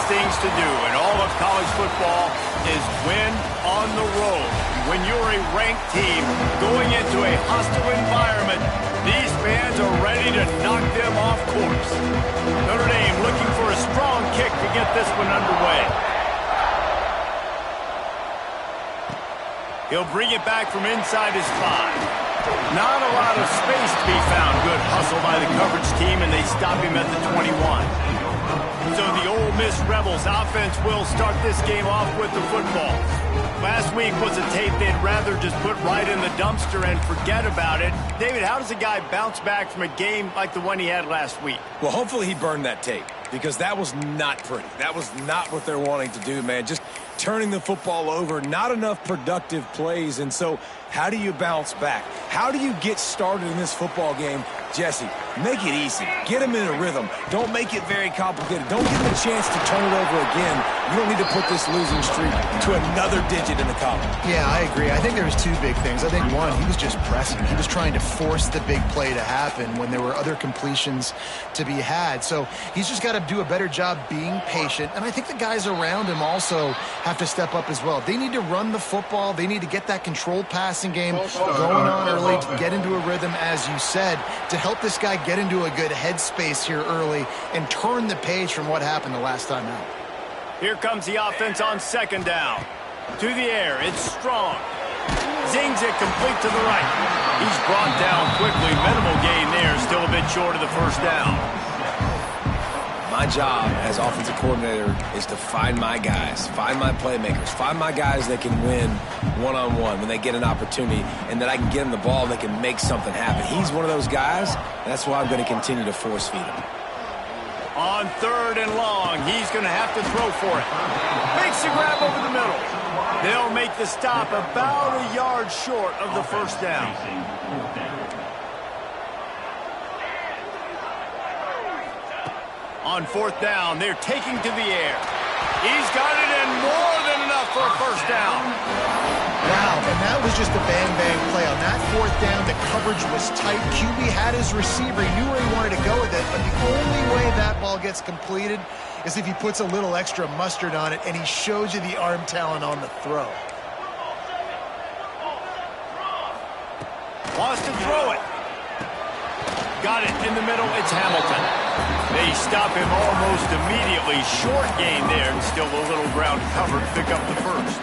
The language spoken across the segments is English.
hardest things to do in all of college football is win on the road. When you're a ranked team going into a hostile environment, these fans are ready to knock them off course. Notre Dame looking for a strong kick to get this one underway. He'll bring it back from inside his 5. Not a lot of space to be found. Good hustle by the coverage team, and they stop him at the 21. So the Ole Miss Rebels offense will start this game off with the football. Last week was a tape they'd rather just put right in the dumpster and forget about it. David, how does a guy bounce back from a game like the one he had last week? Well, hopefully he burned that tape, because that was not pretty. That was not what they're wanting to do, man. Just turning the football over, not enough productive plays. And so how do you bounce back? How do you get started in this football game? Jesse, make it easy. Get him in a rhythm. Don't make it very complicated. Don't give him a chance to turn it over again. You don't need to put this losing streak to another digit in the column. Yeah, I agree. I think there was two big things. I think, one, he was just pressing. He was trying to force the big play to happen when there were other completions to be had. So he's just got to do a better job being patient. And I think the guys around him also have to step up as well. They need to run the football. They need to get that controlled passing game going on early, to get into a rhythm, as you said, to help this guy get into a good headspace here early and turn the page from what happened the last time out. Here comes the offense on second down. To the air, it's Strong. Zings it complete to the right. He's brought down quickly. Minimal gain there, still a bit short of the first down. My job as offensive coordinator is to find my guys, find my playmakers, find my guys that can win one-on-one when they get an opportunity, and that I can get them the ball and they can make something happen. He's one of those guys. That's why I'm going to continue to force feed him. On third and long, he's going to have to throw for it. Makes the grab over the middle. They'll make the stop about a yard short of the first down. On fourth down, they're taking to the air. He's got it in, more than enough for a first down. Wow, and that was just a bang-bang play. On that fourth down, the coverage was tight. QB had his receiver. He knew where he wanted to go with it, but the only way that ball gets completed is if he puts a little extra mustard on it, and he shows you the arm talent on the throw. Wants to throw it. Got it in the middle. It's Hamilton. They stop him almost immediately. Short gain there, and still a little ground covered. Pick up the first.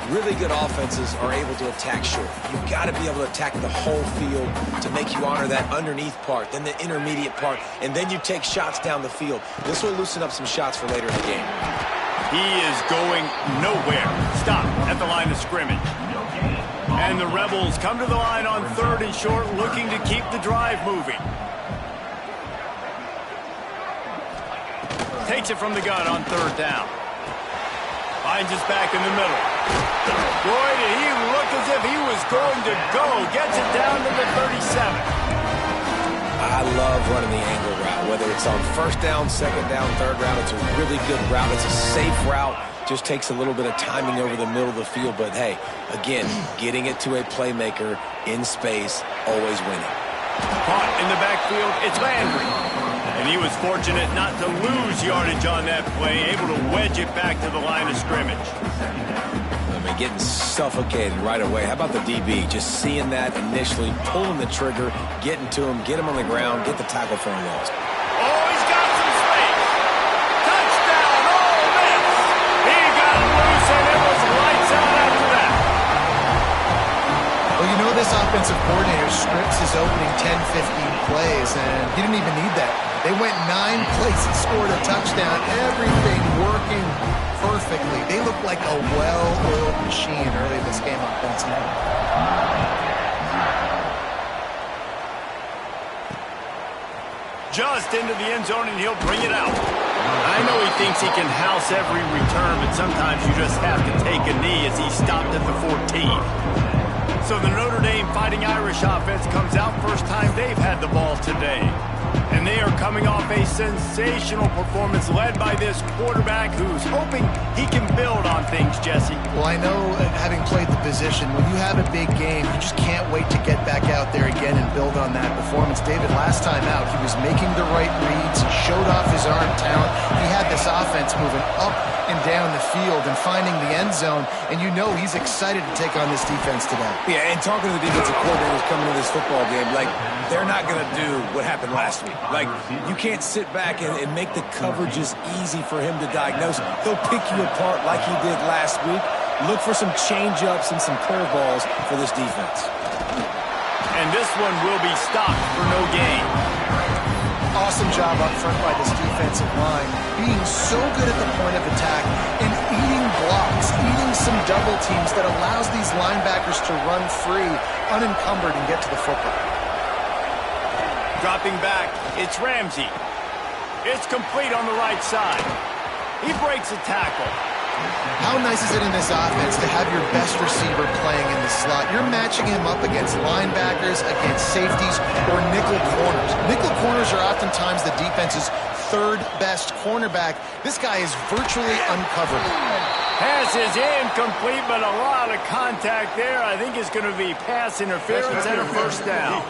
Really good offenses are able to attack short. You've got to be able to attack the whole field to make you honor that underneath part, then the intermediate part, and then you take shots down the field. This will loosen up some shots for later in the game. He is going nowhere. Stop at the line of scrimmage. And the Rebels come to the line on third and short, looking to keep the drive moving. Takes it from the gun on third down. Finds us back in the middle. Boy, did he look as if he was going to go. Gets it down to the 37. I love running the angle route, whether it's on first down, second down, third round. It's a really good route. It's a safe route. Just takes a little bit of timing over the middle of the field. But, hey, again, getting it to a playmaker in space, always winning. Caught in the backfield, it's Landry. And he was fortunate not to lose yardage on that play, able to wedge it back to the line of scrimmage. I mean, getting suffocated right away. How about the DB? Just seeing that initially, pulling the trigger, getting to him, get him on the ground, get the tackle for a loss. Oh, he's got some space. Touchdown, Ole Miss. He got loose, and it was lights out after that. Well, you know, this offensive coordinator scripts his opening 10, 15 plays, and he didn't even need that. They went 9 plays and scored a touchdown. Everything working perfectly. They look like a well-oiled machine early in this game offensively. Just into the end zone, and he'll bring it out. I know he thinks he can house every return, but sometimes you just have to take a knee as he stopped at the 14. So the Notre Dame Fighting Irish offense comes out first time they've had the ball today. And they are coming off a sensational performance led by this quarterback who's hoping he can build on things, Jesse. Well, I know, having played the position, when you have a big game, you just can't wait to get back out there again and build on that performance. David, last time out, he was making the right reads. He showed off his arm talent. He had this offense moving up and down the field and finding the end zone, and you know he's excited to take on this defense today. Yeah, and talking to the defensive coordinators coming into this football game, like, they're not going to do what happened last week. Like, you can't sit back and make the coverages easy for him to diagnose. He'll pick you apart like he did last week. Look for some change-ups and some curveballs for this defense. And this one will be stopped for no gain. Awesome job up front by this defensive line, being so good at the point of attack and eating blocks, eating some double teams that allows these linebackers to run free, unencumbered, and get to the football. Dropping back, it's Ramsey. It's complete on the right side. He breaks a tackle. How nice is it in this offense to have your best receiver playing in the slot? You're matching him up against linebackers, against safeties, or nickel corners. Nickel corners are oftentimes the defense's third best cornerback. This guy is virtually uncoverable. Pass is incomplete, but a lot of contact there. I think it's going to be pass interference and a first down.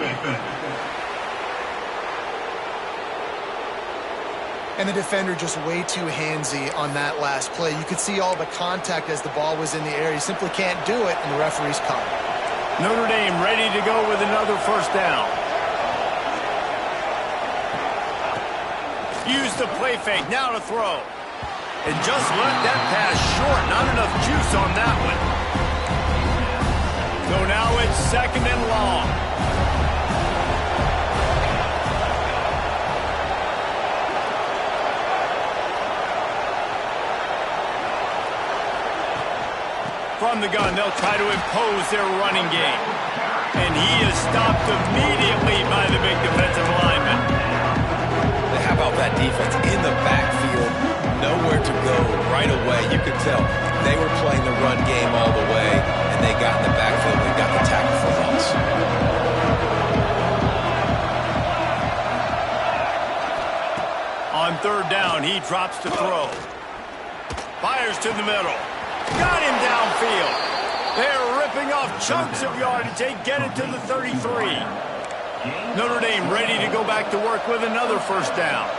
And the defender just way too handsy on that last play. You could see all the contact as the ball was in the air. He simply can't do it, and the referee's caught it. Notre Dame ready to go with another first down. Use the play fake, now to throw. And just let that pass short. Not enough juice on that one. So now it's second and long. From the gun, they'll try to impose their running game. And he is stopped immediately by the big defensive lineman. How about that defense in the backfield? Nowhere to go right away. You could tell they were playing the run game all the way, and they got in the backfield and got the tackle for loss. On third down, he drops to throw. Fires to the middle. Got him downfield. They're ripping off chunks of yardage. They get it to the 33. Notre Dame ready to go back to work with another first down.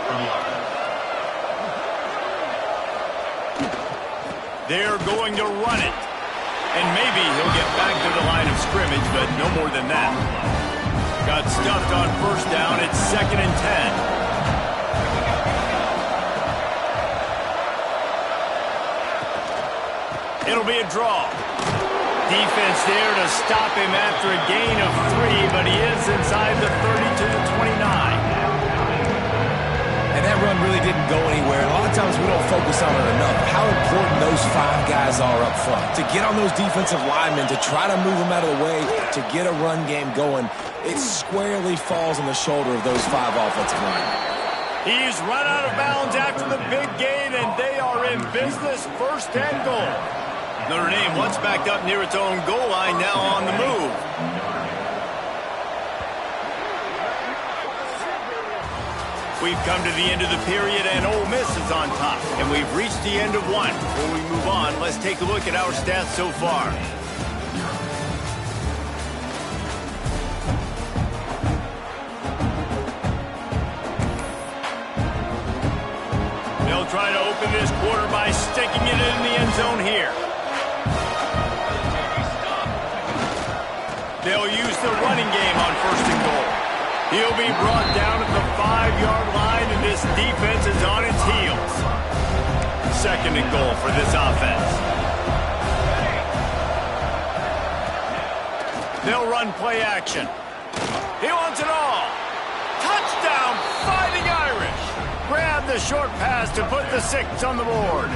They're going to run it. And maybe he'll get back to the line of scrimmage, but no more than that. Got stuffed on first down. It's second and 10. It'll be a draw. Defense there to stop him after a gain of 3, but he is inside the 30 to the 29. And that run really didn't go anywhere. A lot of times we don't focus on it enough. How important those 5 guys are up front. To get on those defensive linemen, to try to move them out of the way, to get a run game going, it squarely falls on the shoulder of those 5 offensive linemen. He's run out of bounds after the big gain, and they are in business. First and goal. Notre Dame once backed up near its own goal line, now on the move. We've come to the end of the period, and Ole Miss is on top. And we've reached the end of one. Before we move on, let's take a look at our stats so far. They'll try to open this quarter by sticking it in the end zone here. They'll use the running game on first and goal. He'll be brought down at the 5-yard line, and this defense is on its heels. Second and goal for this offense. They'll run play action. He wants it all. Touchdown, Fighting Irish. Grab the short pass to put the 6 on the board.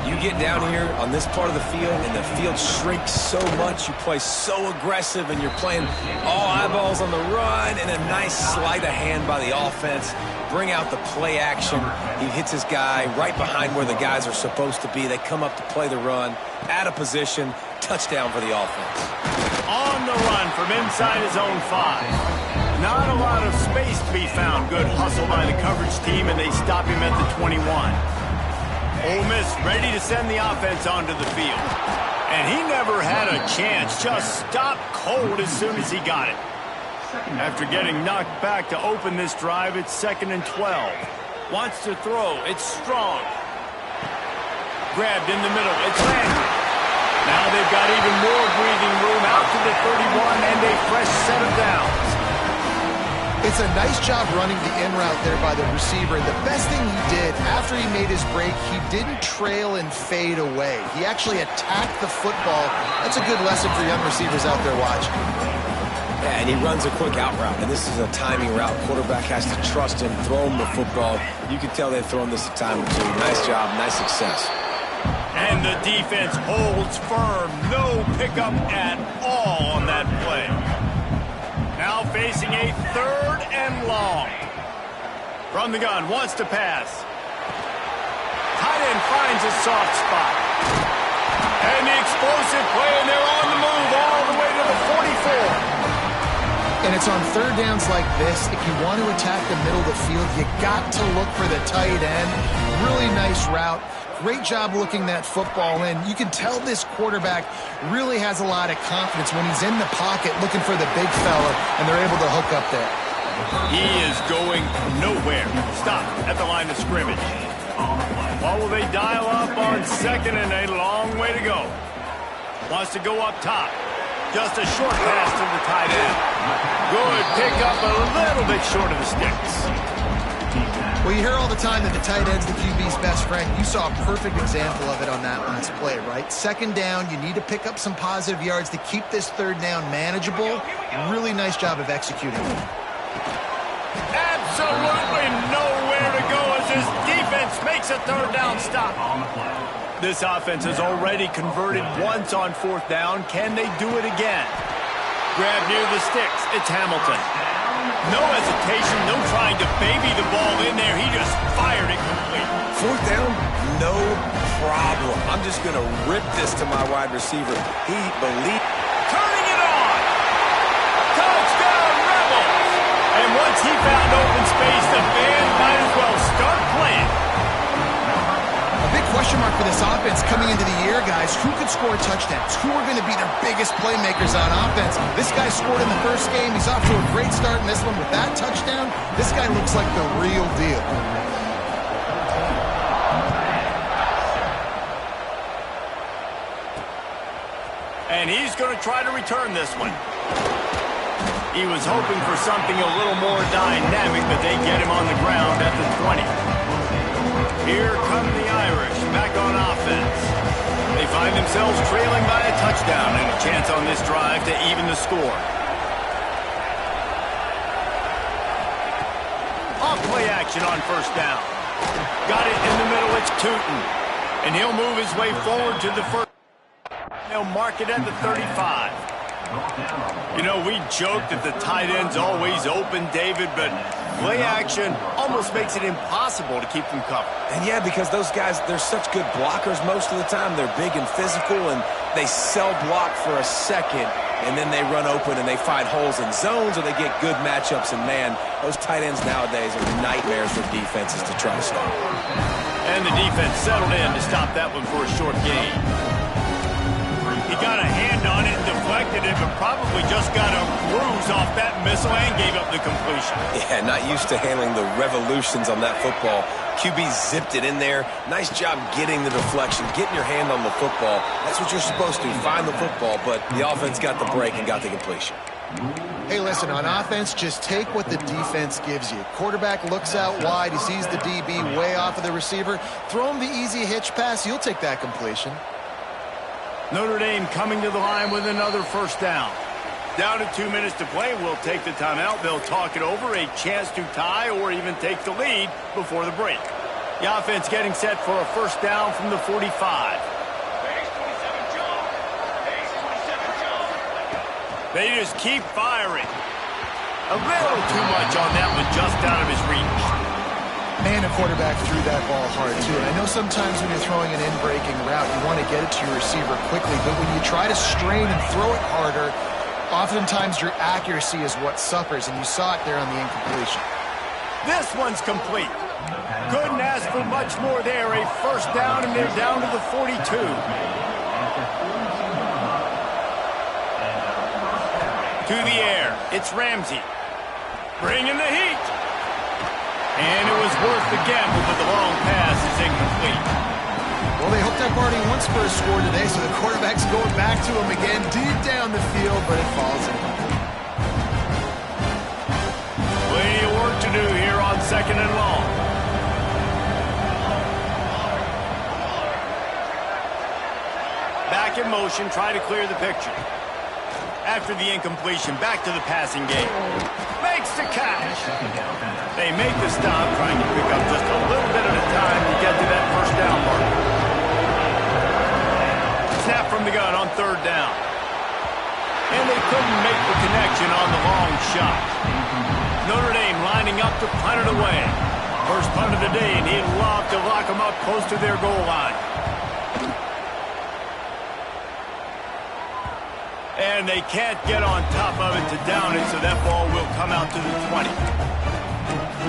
You get down here on this part of the field, and the field shrinks so much. You play so aggressive, and you're playing all eyeballs on the run, and a nice sleight of hand by the offense. Bring out the play action. He hits his guy right behind where the guys are supposed to be. They come up to play the run, out of position, touchdown for the offense. On the run from inside his own 5. Not a lot of space to be found. Good hustle by the coverage team, and they stop him at the 21. Ole Miss ready to send the offense onto the field. And he never had a chance. Just stopped cold as soon as he got it. After getting knocked back to open this drive, it's 2nd and 12. Wants to throw. It's strong. Grabbed in the middle. It's Landry. Now they've got even more breathing room out to the 31 and a fresh set of downs. It's a nice job running the in route there by the receiver. The best thing he did after he made his break, he didn't trail and fade away. He actually attacked the football. That's a good lesson for young receivers out there watching. Yeah, and he runs a quick out route, and this is a timing route. Quarterback has to trust him, throw him the football. You can tell they've thrown this a time or two. Nice job, nice success. And the defense holds firm. No pickup at all on that play. Now facing a 3rd and long. From the gun, wants to pass. Tight end finds a soft spot. And the explosive play, and they're on the move all the way to the 44. And it's on 3rd downs like this. If you want to attack the middle of the field, you got to look for the tight end. Really nice route. Great job looking that football in. You can tell this quarterback really has a lot of confidence when he's in the pocket looking for the big fella, and they're able to hook up there. He is going nowhere. Stop at the line of scrimmage. What will they dial up on 2nd and a long way to go? Wants to go up top. Just a short pass to the tight end. Good pickup, a little bit short of the sticks. Well, you hear all the time that the tight end's the QB's best friend. You saw a perfect example of it on that last play, right? 2nd down, you need to pick up some positive yards to keep this 3rd down manageable. Really nice job of executing. Absolutely nowhere to go as his defense makes a 3rd down stop. This offense has already converted once on 4th down. Can they do it again? Grab near the sticks. It's Hamilton. No hesitation, no trying to baby the ball in there. He just fired it complete. 4th down, no problem. I'm just going to rip this to my wide receiver. He believes. Turning it on. Touchdown, Rebels. And once he found open space, the band might as well start playing. Big question mark for this offense coming into the year, guys. Who could score touchdowns? Who are going to be their biggest playmakers on offense? This guy scored in the first game. He's off to a great start in this one with that touchdown. This guy looks like the real deal. And he's going to try to return this one. He was hoping for something a little more dynamic, but they get him on the ground at the 20. Here come the Irish back on offense. They find themselves trailing by a touchdown and a chance on this drive to even the score. Off play action on 1st down. Got it in the middle, it's Tootin. And he'll move his way forward to the 1st. They'll mark it at the 35. You know, we joke that the tight end's always open, David, but play action almost makes it impossible to keep them covered. And yeah, because those guys, they're such good blockers most of the time. They're big and physical, and they sell block for a second, and then they run open and they find holes in zones, or they get good matchups. And man, those tight ends nowadays are nightmares for defenses to try to stop. And the defense settled in to stop that one for a short gain. He got a hand on it and deflected it, but probably just got a bruise off that missile and gave up the completion. Yeah, not used to handling the revolutions on that football. QB zipped it in there. Nice job getting the deflection, getting your hand on the football. That's what you're supposed to, find the football, but the offense got the break and got the completion. Hey, listen, on offense, just take what the defense gives you. Quarterback looks out wide. He sees the DB way off of the receiver. Throw him the easy hitch pass. You'll take that completion. Notre Dame coming to the line with another 1st down. Down to 2 minutes to play. We'll take the timeout. They'll talk it over. A chance to tie or even take the lead before the break. The offense getting set for a 1st down from the 45. They just keep firing. A little too much on that one, just out of his reach. And a quarterback threw that ball hard, too. And I know sometimes when you're throwing an in-breaking route, you want to get it to your receiver quickly. But when you try to strain and throw it harder, oftentimes your accuracy is what suffers, and you saw it there on the incompletion. This one's complete. Couldn't ask for much more there. A first down, and they're down to the 42. To the air, it's Ramsey. Bringing the heat. And it was worth the gamble, but the long pass is incomplete. Well, they hooked up already once for a score today, so the quarterback's going back to him again deep down the field, but it falls incomplete. Plenty of work to do here on 2nd and long. Back in motion, try to clear the picture. After the incompletion, back to the passing game. Makes the catch. They make the stop, trying to pick up just a little bit at a time to get to that first down mark. Snap from the gun on 3rd down. And they couldn't make the connection on the long shot. Notre Dame lining up to punt it away. First punt of the day, and he'd love to lock them up close to their goal line. And they can't get on top of it to down it, so that ball will come out to the 20.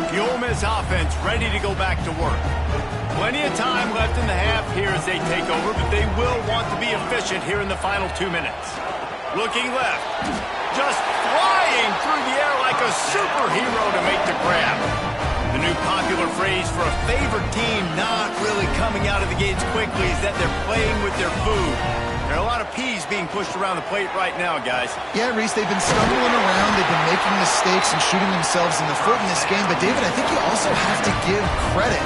The Ole Miss offense ready to go back to work. Plenty of time left in the half here as they take over, but they will want to be efficient here in the final 2 minutes. Looking left. Just flying through the air like a superhero to make the grab. The new popular phrase for a favored team not really coming out of the gates quickly is that they're playing with their food. There are a lot of peas being pushed around the plate right now, guys. Yeah, Reese, they've been stumbling around. They've been making mistakes and shooting themselves in the foot in this game. But, David, I think you also have to give credit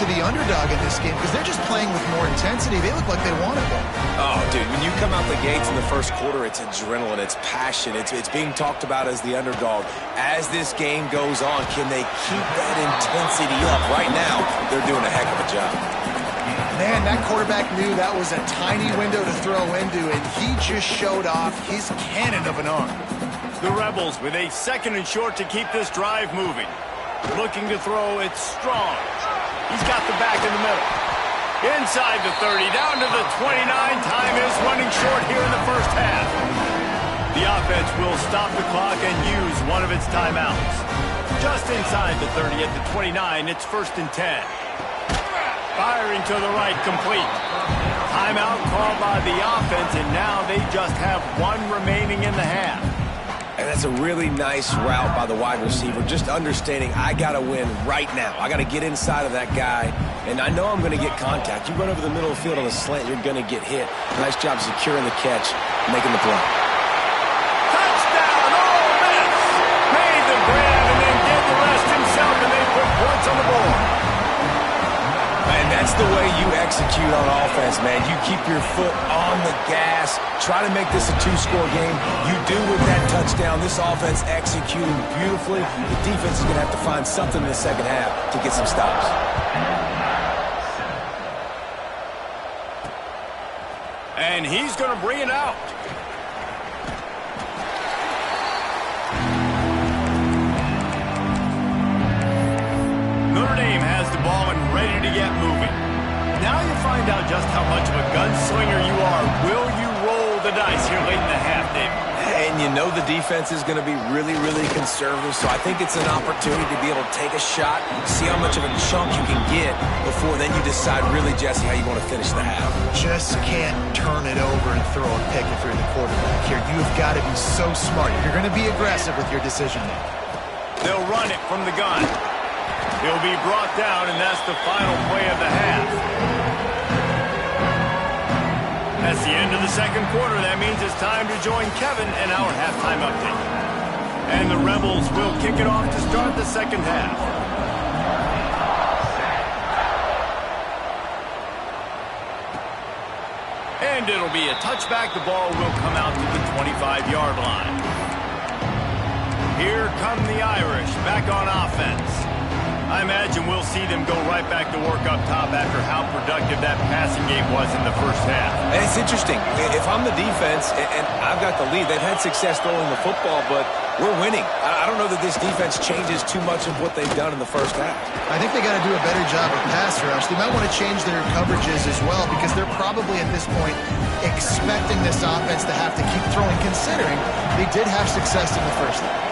to the underdog in this game because they're just playing with more intensity. They look like they want it more. Oh, dude, when you come out the gates in the first quarter, it's adrenaline, it's passion, it's being talked about as the underdog. As this game goes on, can they keep that intensity up? Right now, they're doing a heck of a job. Man, that quarterback knew that was a tiny window to throw into, and he just showed off his cannon of an arm. The Rebels with a 2nd and short to keep this drive moving. Looking to throw, it's Strong. He's got the back in the middle. Inside the 30, down to the 29. Time is running short here in the first half. The offense will stop the clock and use one of its timeouts. Just inside the 30 at the 29, it's 1st and 10. Firing to the right, complete. Timeout called by the offense, and now they just have one remaining in the half. And that's a really nice route by the wide receiver, just understanding I got to win right now. I got to get inside of that guy, and I know I'm going to get contact. You run over the middle of the field on a slant, you're going to get hit. Nice job securing the catch, making the play. Touchdown, Ole Miss! Made the grab and then did the rest himself, and they put points on the board. And that's the way you execute on offense, man. You keep your foot on the gas. Try to make this a 2-score game. You do with that touchdown. This offense executing beautifully. The defense is going to have to find something in the second half to get some stops. And he's going to bring it out. Notre Dame has the ball and ready to get moving. Now you find out just how much of a gunslinger you are. Will you roll the dice here late in the half, David? And you know the defense is going to be really, really conservative, so I think it's an opportunity to be able to take a shot, see how much of a chunk you can get before then you decide really, Jesse, how you want to finish the half. Just can't turn it over and throw a pick if you're the quarterback here. You've got to be so smart. You're going to be aggressive with your decision making. They'll run it from the gun. He'll be brought down, and that's the final play of the half. That's the end of the second quarter. That means it's time to join Kevin in our halftime update. And the Rebels will kick it off to start the second half. And it'll be a touchback. The ball will come out to the 25-yard line. Here come the Irish back on offense. I imagine we'll see them go right back to work up top after how productive that passing game was in the first half. And it's interesting. If I'm the defense and I've got the lead, they've had success throwing the football, but we're winning. I don't know that this defense changes too much of what they've done in the first half. I think they got to do a better job of pass rush. They might want to change their coverages as well because they're probably at this point expecting this offense to have to keep throwing, considering they did have success in the first half.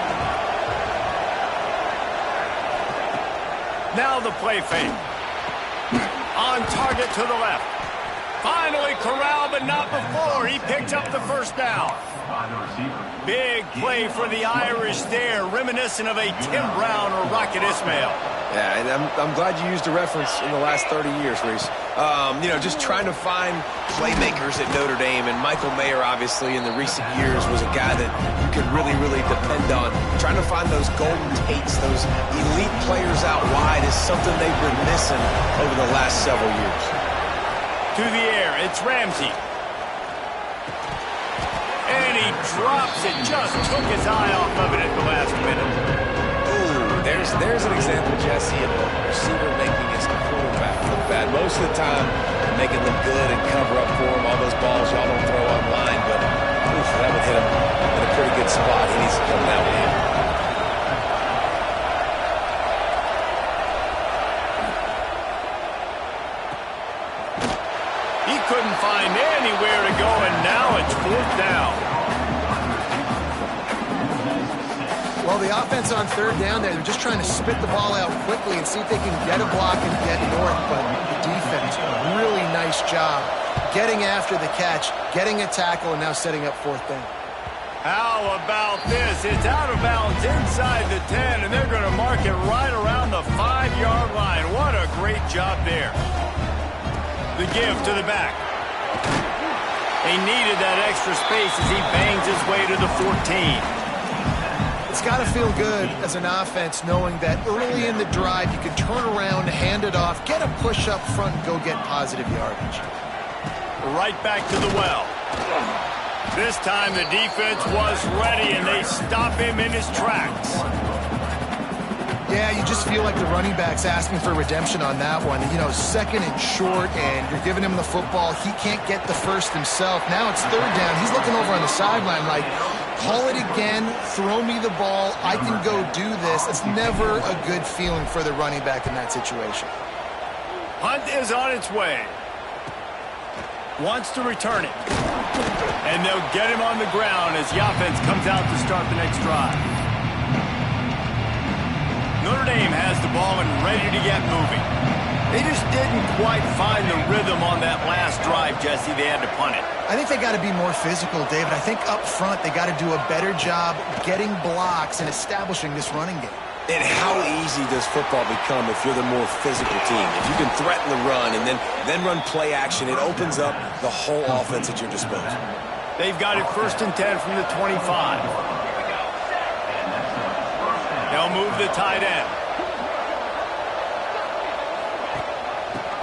Now the play fake. On target to the left. Finally corralled, but not before. He picks up the first down. Big play for the Irish there, reminiscent of a Tim Brown or Rocket Ismail. Yeah, and I'm glad you used a reference in the last 30 years, Reese. You know, just trying to find playmakers at Notre Dame, and Michael Mayer, obviously, in the recent years was a guy that you could really, really depend on. Trying to find those golden Tates, those elite players out wide is something they've been missing over the last several years. To the air, it's Ramsey. And he drops it, just took his eye off of it at the last minute. There's an example, Jesse, of a receiver making his quarterback look bad. Most of the time, make it look good and cover up for him. All those balls y'all don't throw online, but oof, that would hit him in a pretty good spot. He needs to come down with him. He couldn't find anywhere to go, and now it's fourth down. Well, the offense on third down there, they're just trying to spit the ball out quickly and see if they can get a block and get north. But the defense, really nice job getting after the catch, getting a tackle, and now setting up fourth down. How about this? It's out of bounds inside the 10, and they're going to mark it right around the 5-yard line. What a great job there. The give to the back. He needed that extra space as he bangs his way to the 14. It's got to feel good as an offense knowing that early in the drive you can turn around, hand it off, get a push up front, and go get positive yardage. Right back to the well. This time the defense was ready, and they stop him in his tracks. Yeah, you just feel like the running back's asking for redemption on that one. You know, second and short, and you're giving him the football. He can't get the first himself. Now it's third down. He's looking over on the sideline like, call it again, throw me the ball, I can go do this. It's never a good feeling for the running back in that situation. Hunt is on its way. Wants to return it. And they'll get him on the ground as the offense comes out to start the next drive. Notre Dame has the ball and ready to get moving. They just didn't quite find the rhythm on that last drive, Jesse. They had to punt it. I think they got to be more physical, David. I think up front they got to do a better job getting blocks and establishing this running game. And how easy does football become if you're the more physical team? If you can threaten the run and then run play action, it opens up the whole offense at your disposal. They've got it 1st and 10 from the 25. They'll move the tight end.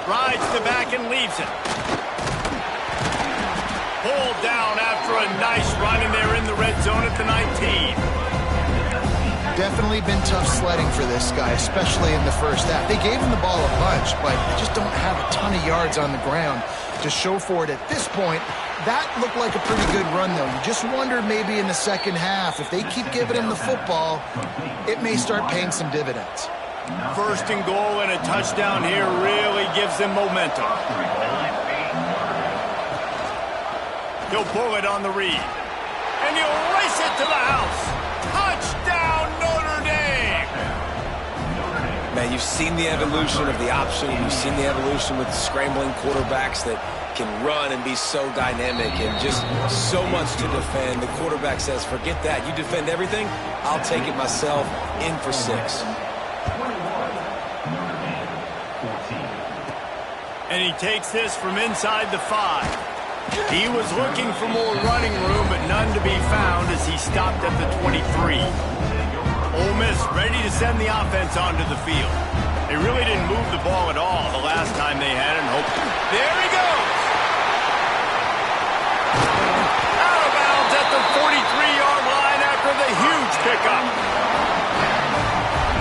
Rides the back and leaves it. Pulled down after a nice run, and they're in the red zone at the 19. Definitely been tough sledding for this guy, especially in the first half. They gave him the ball a bunch, but they just don't have a ton of yards on the ground to show for it at this point. That looked like a pretty good run, though. You just wonder maybe in the second half, if they keep giving him the football, it may start paying some dividends. 1st and goal and a touchdown here really gives them momentum. He'll pull it on the read. And he'll race it to the house. Touchdown, Notre Dame! Man, you've seen the evolution of the option. You've seen the evolution with scrambling quarterbacks that can run and be so dynamic and just so much to defend. The quarterback says, forget that. You defend everything, I'll take it myself. In for 6. And he takes this from inside the 5. He was looking for more running room, but none to be found as he stopped at the 23. Ole Miss ready to send the offense onto the field. They really didn't move the ball at all the last time they had it. There he goes! Out of bounds at the 43-yard line after the huge pickup.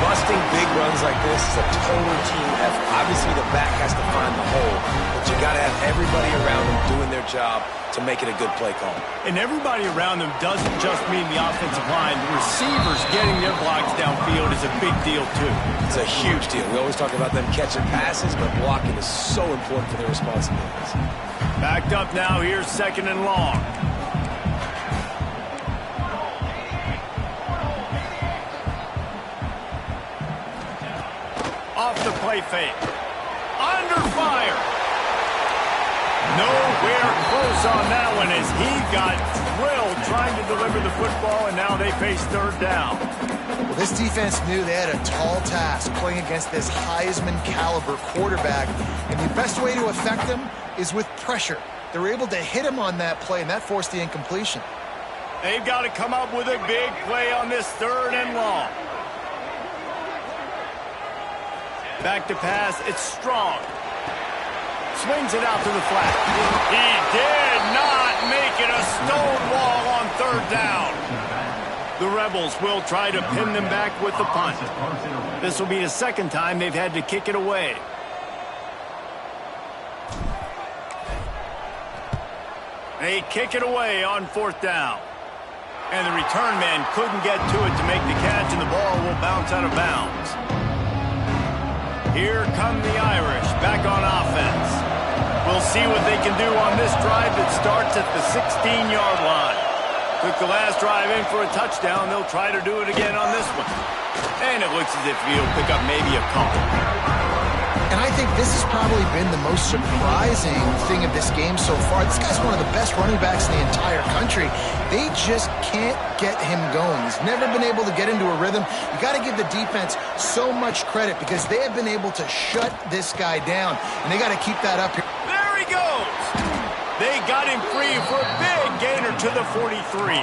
Must Busting big runs like this is a total team effort. Obviously, the back has to find the hole, but you got to have everybody around them doing their job to make it a good play call. And everybody around them doesn't just mean the offensive line. The receivers getting their blocks downfield is a big deal, too. It's a huge deal. We always talk about them catching passes, but blocking is so important for their responsibilities. Backed up now. Here's 2nd and long. Off the play fake. Under fire. Nowhere close on that one as he got thrilled trying to deliver the football, and now they face 3rd down. Well, this defense knew they had a tall task playing against this Heisman caliber quarterback, and the best way to affect him is with pressure. They were able to hit him on that play, and that forced the incompletion. They've got to come up with a big play on this 3rd and long. Back to pass, it's Strong. Swings it out to the flat. He did not make it a stone wall on 3rd down. The Rebels will try to pin them back with the punt. This will be the 2nd time they've had to kick it away. They kick it away on 4th down. And the return man couldn't get to it to make the catch, and the ball will bounce out of bounds. Here come the Irish back on offense. We'll see what they can do on this drive that starts at the 16-yard line. Took the last drive in for a touchdown. They'll try to do it again on this one. And it looks as if he'll pick up maybe a couple. And I think this has probably been the most surprising thing of this game so far. This guy's one of the best running backs in the entire country. They just can't get him going. He's never been able to get into a rhythm. You got to give the defense so much credit because they have been able to shut this guy down, and they got to keep that up here. There he goes. They got him free for a big gainer to the 43.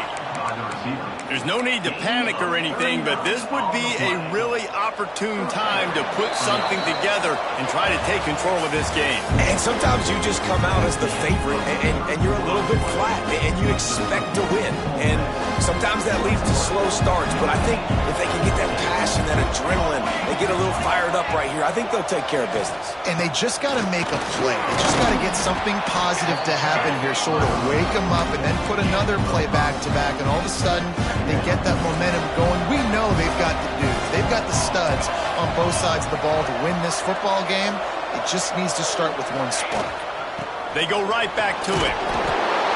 There's no need to panic or anything, but this would be a really opportune time to put something together and try to take control of this game. And sometimes you just come out as the favorite, and you're a little bit flat, and you expect to win. And sometimes that leads to slow starts, but I think if they can get that passion, that adrenaline, they get a little fired up right here, I think they'll take care of business. And they just got to make a play. They just got to get something positive to happen here, sort of wake them up, and then put another play back-to-back, and all of a sudden, they get that momentum going. We know they've got the dudes. They've got the studs on both sides of the ball to win this football game. It just needs to start with one spark. They go right back to it.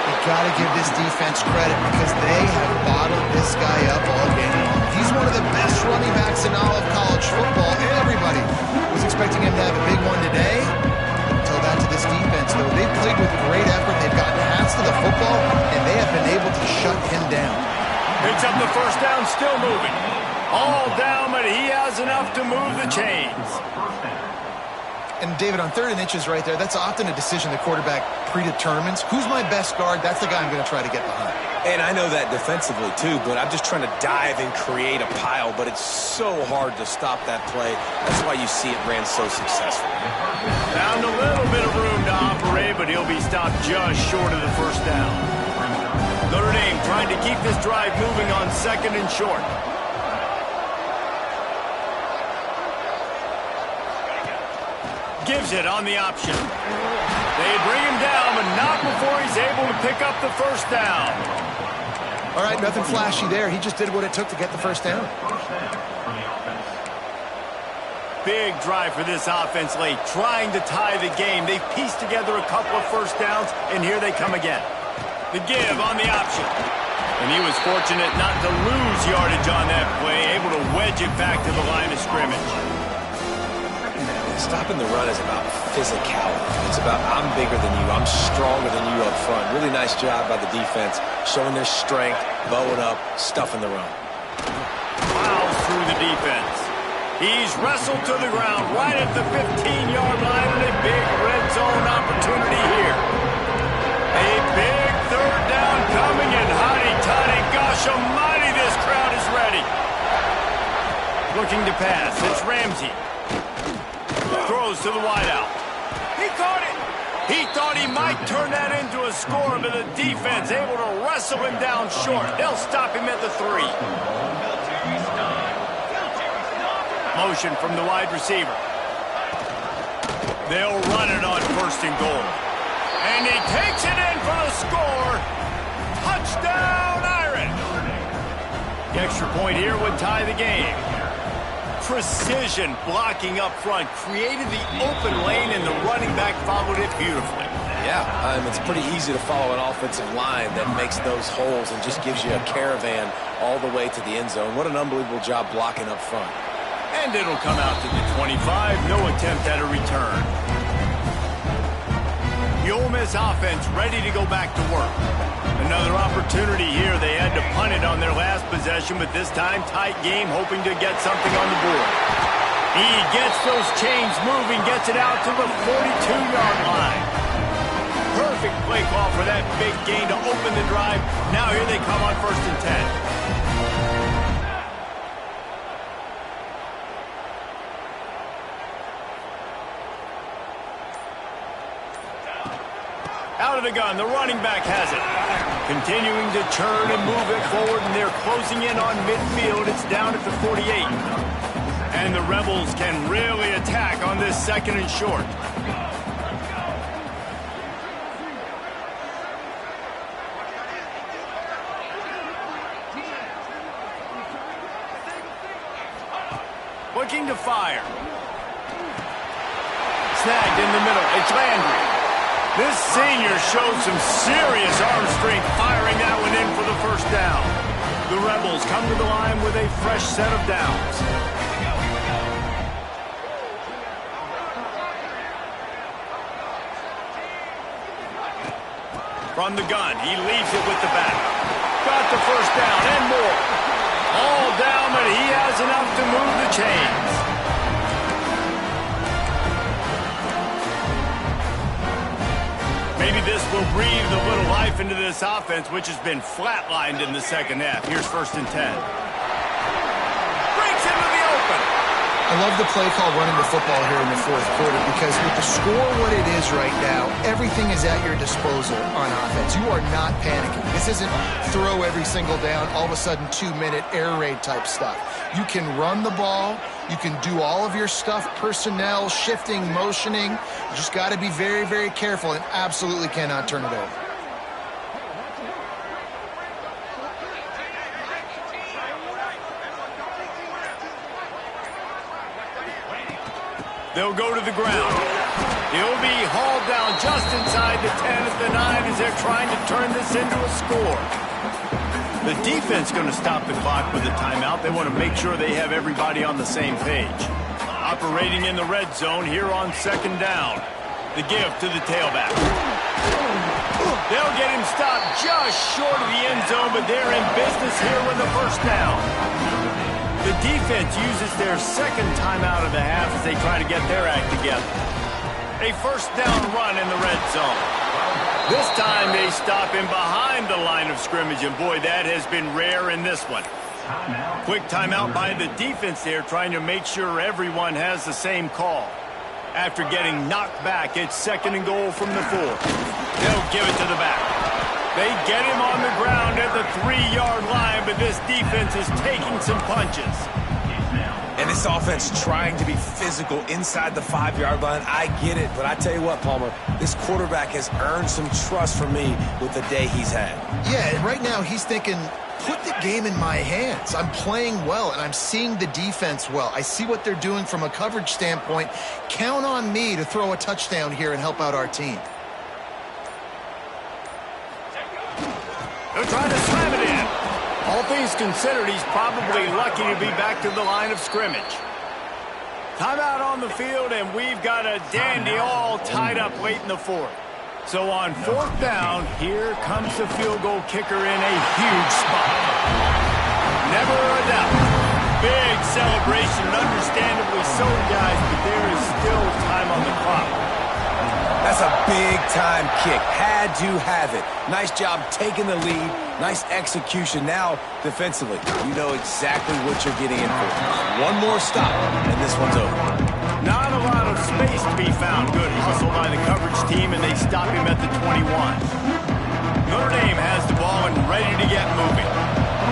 You got to give this defense credit because they have bottled this guy up all game long. He's one of the best running backs in all of college football. Everybody was expecting him to have a big one today. Tell that to this defense, though. They've played with great effort. They've gotten hands to the football, and they have been able to shut him down. Picks up the 1st down, still moving. All down, but he has enough to move the chains. And, David, on 3rd and inches right there, that's often a decision the quarterback predetermines. Who's my best guard? That's the guy I'm going to try to get behind. And I know that defensively, too, but I'm just trying to dive and create a pile, but it's so hard to stop that play. That's why you see it ran so successful. Found a little bit of room to operate, but he'll be stopped just short of the 1st down. Notre Dame trying to keep this drive moving on 2nd and short. Gives it on the option. They bring him down, but not before he's able to pick up the 1st down. All right, nothing flashy there. He just did what it took to get the 1st down. Big drive for this offense late, trying to tie the game. They've pieced together a couple of 1st downs, and here they come again. The give on the option. And he was fortunate not to lose yardage on that play, able to wedge it back to the line of scrimmage. Stopping the run is about physicality. It's about I'm bigger than you, I'm stronger than you up front. Really nice job by the defense, showing their strength, bowing up, stuffing the run. Plows through the defense. He's wrestled to the ground right at the 15-yard line, and a big red zone opportunity here. A big 3rd down coming, and hotty-toddy, gosh almighty, this crowd is ready. Looking to pass, it's Ramsey. Throws to the wideout. He caught it. He thought he might turn that into a score, but the defense able to wrestle him down short. They'll stop him at the 3. motion from the wide receiver. They'll run it on 1st and goal. And he takes it in for the score. Touchdown, Irish. The extra point here would tie the game. Precision blocking up front created the open lane, and the running back followed it beautifully. Yeah, it's pretty easy to follow an offensive line that makes those holes and just gives you a caravan all the way to the end zone. What an unbelievable job blocking up front. And it'll come out to the 25. No attempt at a return. The Ole Miss offense ready to go back to work. Another opportunity here. They had to punt it on their last possession, but this time tight game, hoping to get something on the board. He gets those chains moving, gets it out to the 42-yard line. Perfect play call for that big gain to open the drive. Now here they come on 1st and 10. Out of the gun, the running back has it. Continuing to churn and move it forward, and they're closing in on midfield. It's down at the 48. And the Rebels can really attack on this 2nd and short. Looking to fire. Snagged in the middle. It's Landry. This senior showed some serious arm strength firing that one in for the 1st down. The Rebels come to the line with a fresh set of downs. From the gun, he leaves it with the back. Got the 1st down and more. All down, but he has enough to move the chains. Maybe this will breathe a little life into this offense, which has been flatlined in the 2nd half. Here's 1st and 10. Breaks into the open. I love the play call running the football here in the 4th quarter, because with the score what it is right now, everything is at your disposal on offense. You are not panicking. This isn't throw every single down, all of a sudden 2-minute air raid type stuff. You can run the ball. You can do all of your stuff, personnel, shifting, motioning. You just got to be very, very careful and absolutely cannot turn it over. They'll go to the ground. He'll be hauled down just inside the 10 at the 9 as they're trying to turn this into a score. The defense going to stop the clock with a timeout. They want to make sure they have everybody on the same page. Operating in the red zone here on 2nd down. The give to the tailback. They'll get him stopped just short of the end zone, but they're in business here with the 1st down. The defense uses their 2nd timeout of the half as they try to get their act together. A 1st down run in the red zone. This time they stop him behind the line of scrimmage, and boy, that has been rare in this one. Quick timeout by the defense there, trying to make sure everyone has the same call. After getting knocked back, it's 2nd and goal from the 4. They'll give it to the back. They get him on the ground at the 3-yard line, but this defense is taking some punches. And this offense trying to be physical inside the 5-yard line. I get it, but I tell you what, Palmer, this quarterback has earned some trust from me with the day he's had. Yeah, right now he's thinking, put the game in my hands. I'm playing well, and I'm seeing the defense well. I see what they're doing from a coverage standpoint. Count on me to throw a touchdown here and help out our team. They're trying to slam it in. All things considered, he's probably lucky to be back to the line of scrimmage. Timeout on the field, and we've got a dandy all tied up late in the 4th. So on 4th down, here comes the field goal kicker in a huge spot. Never a doubt. Big celebration, understandably so, guys, but there is still time on the clock. That's a big-time kick. Had to have it. Nice job taking the lead. Nice execution. Now, defensively, you know exactly what you're getting in for. One more stop, and this one's over. Not a lot of space to be found. Good hustle by the coverage team, and they stop him at the 21. Notre Dame has the ball and ready to get moving.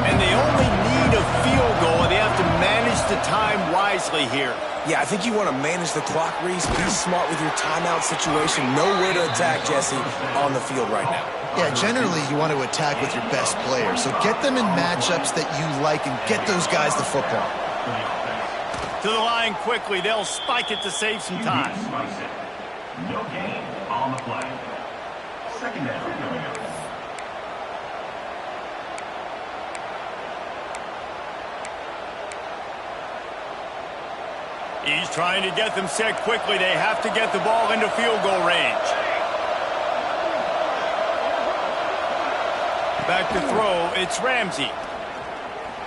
And they only need a field goal. They have to manage manage the time wisely here. Yeah, I think you want to manage the clock, Reese. Be smart with your timeout situation. Know where to attack, Jesse, on the field right now. Yeah, generally you want to attack with your best players. So get them in matchups that you like and get those guys the football. To the line quickly. They'll spike it to save some time. No gain on the play. Second down. He's trying to get them set quickly. They have to get the ball into field goal range. Back to throw. It's Ramsey.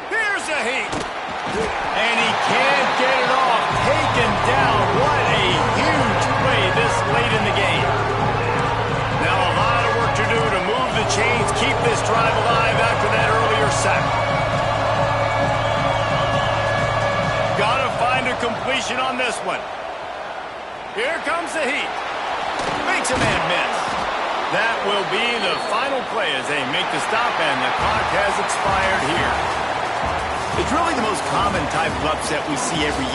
Here's a heat. And he can't get it off. Taken down. What a huge play this late in the game. Now a lot of work to do to move the chains, keep this drive alive after that earlier sack. Gotta find a completion on this one. Here comes the heat. Makes a man miss. That will be the final play as they make the stop, and the clock has expired here. It's really the most common type of upset we see every year.